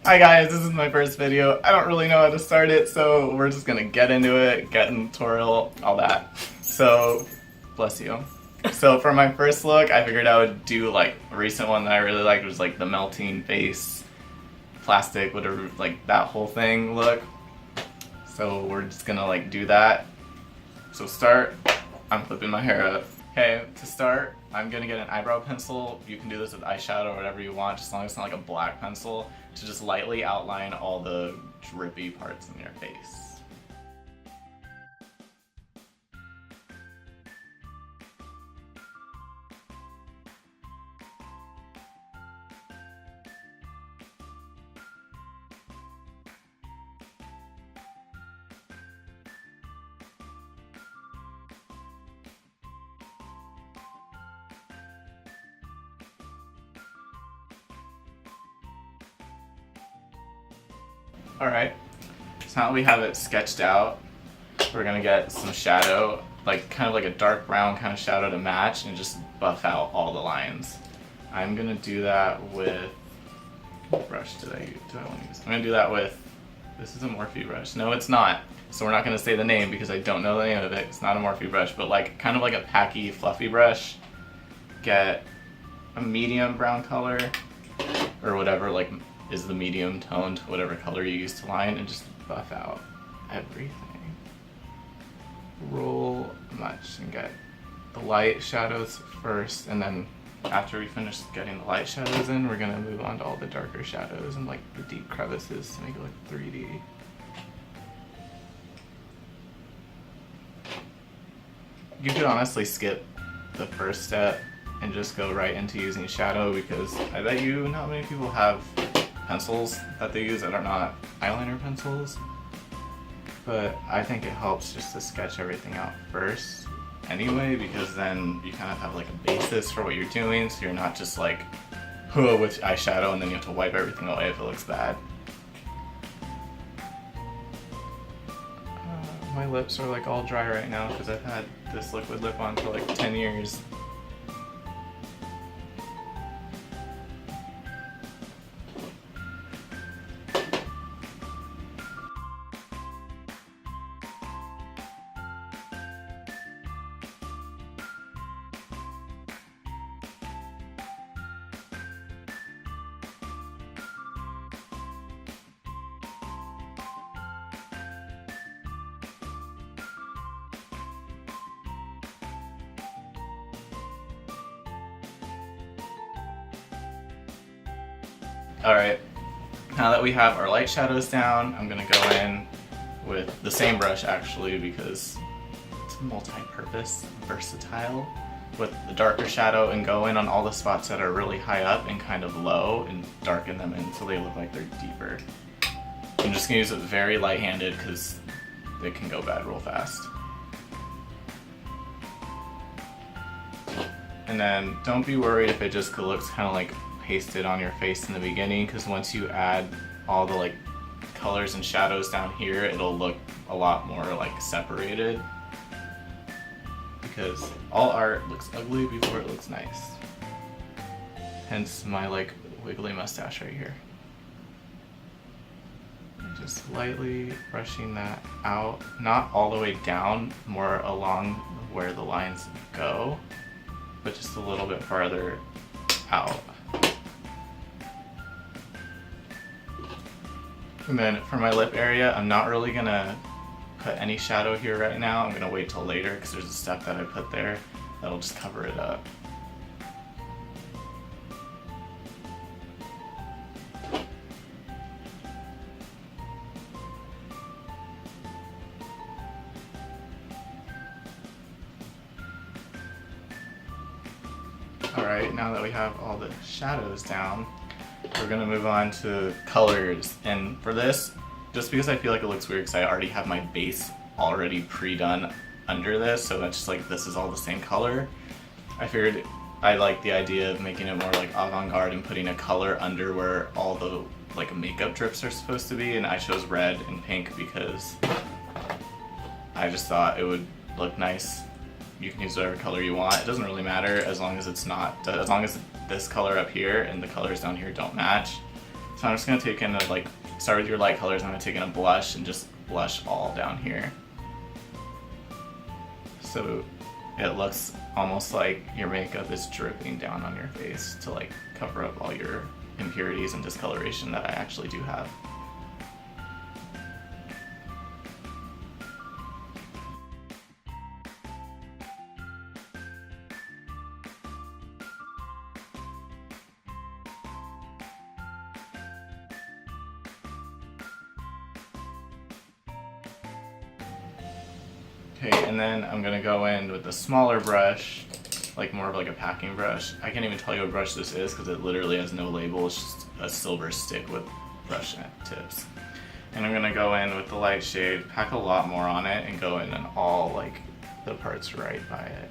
Hi guys, this is my first video. I don't really know how to start it, so we're just gonna get into it, get in the tutorial, all that. So, bless you. So for my first look, I figured I would do like a recent one that I really liked was like the melting face, plastic, whatever, like that whole thing look. So we're just gonna like do that. So start, I'm flipping my hair up. Okay, to start, I'm gonna get an eyebrow pencil. You can do this with eyeshadow or whatever you want, just as long as it's not like a black pencil, to just lightly outline all the drippy parts in your face. Alright, so now that we have it sketched out, we're gonna get some shadow, like kind of like a dark brown kind of shadow to match and just buff out all the lines. I'm gonna do that with, what brush do I want to use? I'm gonna do that with, this is a Morphe brush. No, it's not. So we're not gonna say the name because I don't know the name of it. It's not a Morphe brush, but like kind of like a packy, fluffy brush. Get a medium brown color or whatever, like is the medium toned, whatever color you use to line, and just buff out everything. Roll much and get the light shadows first, and then after we finish getting the light shadows in, we're gonna move on to all the darker shadows and like the deep crevices to make it look 3D. You could honestly skip the first step and just go right into using shadow, because I bet you not many people have pencils that they use that are not eyeliner pencils. But I think it helps just to sketch everything out first anyway, because then you kind of have like a basis for what you're doing, so you're not just like with eyeshadow and then you have to wipe everything away if it looks bad. My lips are like all dry right now because I've had this liquid lip on for like 10 years. Alright, now that we have our light shadows down, I'm going to go in with the same brush actually, because it's multi-purpose, versatile, with the darker shadow, and go in on all the spots that are really high up and kind of low and darken them in so they look like they're deeper. I'm just going to use it very light-handed because it can go bad real fast. And then don't be worried if it just looks kind of like pasted on your face in the beginning, because once you add all the like colors and shadows down here, it'll look a lot more like separated, because all art looks ugly before it looks nice. Hence my like wiggly mustache right here. Just lightly brushing that out, not all the way down, more along where the lines go, but just a little bit farther out. And then for my lip area, I'm not really gonna put any shadow here right now. I'm gonna wait till later because there's a step that I put there that'll just cover it up. Alright, now that we have all the shadows down, we're gonna move on to colors. And for this, just because I feel like it looks weird because I already have my base already pre-done under this, so that's just like this is all the same color, I figured I like the idea of making it more like avant-garde and putting a color under where all the like makeup drips are supposed to be, and I chose red and pink because I just thought it would look nice. You can use whatever color you want. It doesn't really matter as long as it's not, as long as this color up here and the colors down here don't match. So I'm just gonna take in start with your light colors. I'm gonna take in a blush and just blush all down here. So it looks almost like your makeup is dripping down on your face to like cover up all your impurities and discoloration that I actually do have. Okay, and then I'm gonna go in with a smaller brush, like more of like a packing brush. I can't even tell you what brush this is because it literally has no label. It's just a silver stick with brush tips. And I'm gonna go in with the light shade, pack a lot more on it, and go in on all like the parts right by it,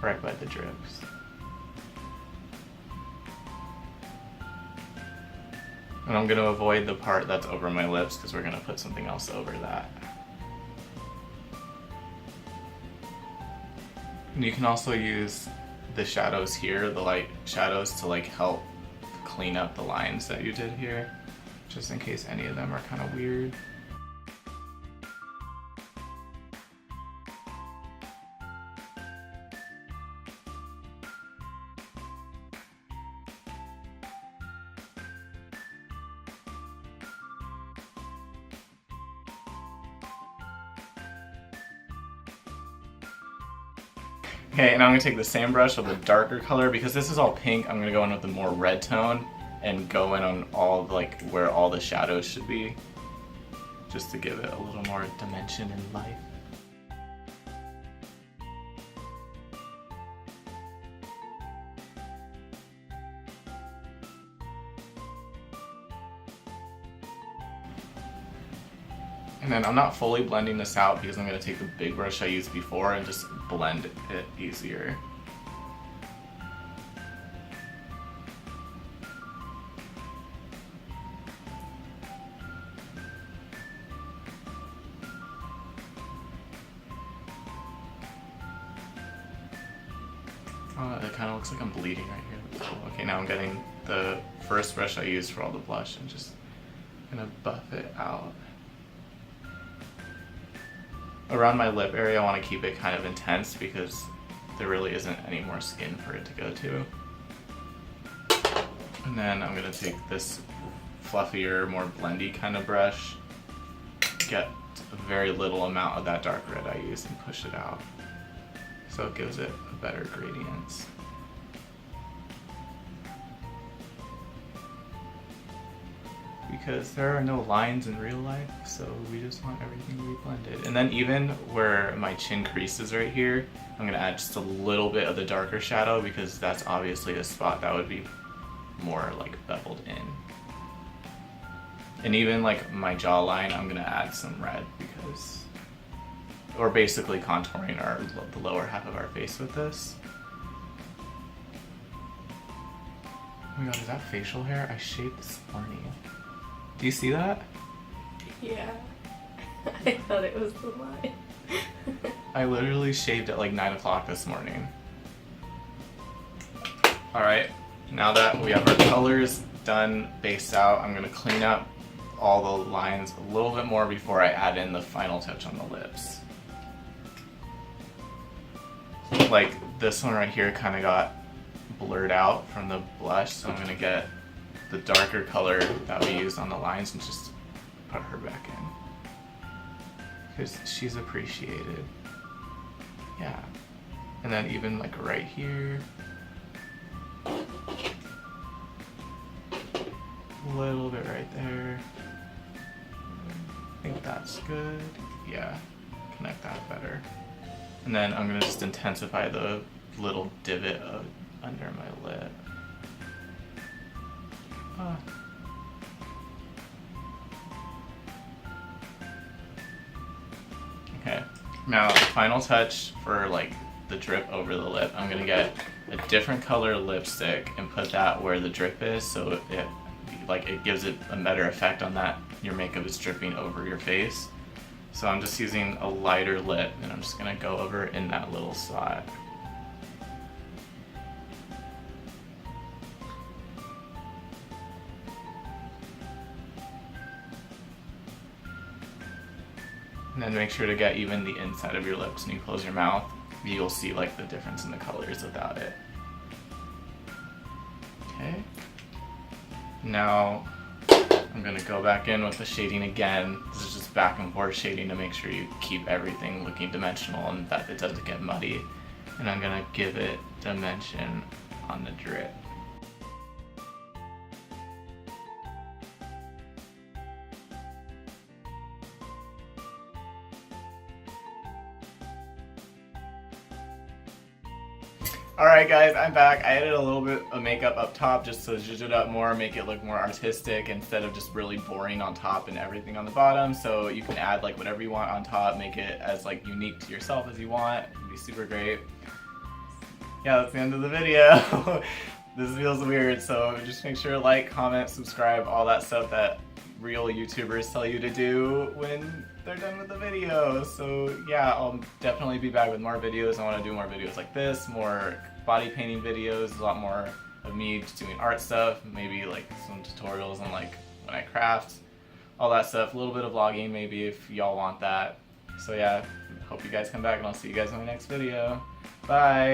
right by the drips. And I'm gonna avoid the part that's over my lips because we're gonna put something else over that. And you can also use the shadows here, the light shadows, to like help clean up the lines that you did here, just in case any of them are kind of weird. Okay, and I'm gonna take the same brush with a darker color because this is all pink. I'm gonna go in with a more red tone and go in on all like where all the shadows should be, just to give it a little more dimension and life. And then I'm not fully blending this out because I'm going to take the big brush I used before and just blend it easier. It kind of looks like I'm bleeding right here. Cool. Okay, now I'm getting the first brush I used for all the blush and just going to buff it out. Around my lip area, I want to keep it kind of intense because there really isn't any more skin for it to go to. And then I'm going to take this fluffier, more blendy kind of brush, get a very little amount of that dark red I used and push it out, so it gives it a better gradient. Because there are no lines in real life, so we just want everything to be blended. And then even where my chin crease is right here, I'm gonna add just a little bit of the darker shadow because that's obviously a spot that would be more like beveled in. And even like my jawline, I'm gonna add some red because we're basically contouring the lower half of our face with this. Oh my god, is that facial hair? I shaved this morning. Do you see that? Yeah. I thought it was the line. I literally shaved at like 9 o'clock this morning. Alright, now that we have our colors done, based out, I'm going to clean up all the lines a little bit more before I add in the final touch on the lips. Like this one right here kind of got blurred out from the blush, so I'm going to get the darker color that we used on the lines and just put her back in because she's appreciated. Yeah. And then even like right here, a little bit right there. I think that's good. Yeah, connect that better. And then I'm gonna just intensify the little divot under my lip. Okay, now the final touch for like the drip over the lip, I'm gonna get a different color lipstick and put that where the drip is, so it gives it a better effect on that your makeup is dripping over your face. So I'm just using a lighter lip and I'm just gonna go over in that little spot. And then make sure to get even the inside of your lips when you close your mouth. You'll see like the difference in the colors without it. Okay. Now I'm gonna go back in with the shading again. This is just back and forth shading to make sure you keep everything looking dimensional and that it doesn't get muddy. And I'm gonna give it dimension on the drip. Alright guys, I'm back. I added a little bit of makeup up top just to zhuzh it up more, make it look more artistic instead of just really boring on top and everything on the bottom. So you can add like whatever you want on top, make it as like unique to yourself as you want. It'd be super great. Yeah, that's the end of the video. This feels weird, so just make sure to like, comment, subscribe, all that stuff that real YouTubers tell you to do when they're done with the video. So yeah, I'll definitely be back with more videos. I want to do more videos like this, more body painting videos, a lot more of me just doing art stuff, maybe like some tutorials on like when I craft, all that stuff, a little bit of vlogging maybe if y'all want that. So yeah, hope you guys come back and I'll see you guys in my next video. Bye!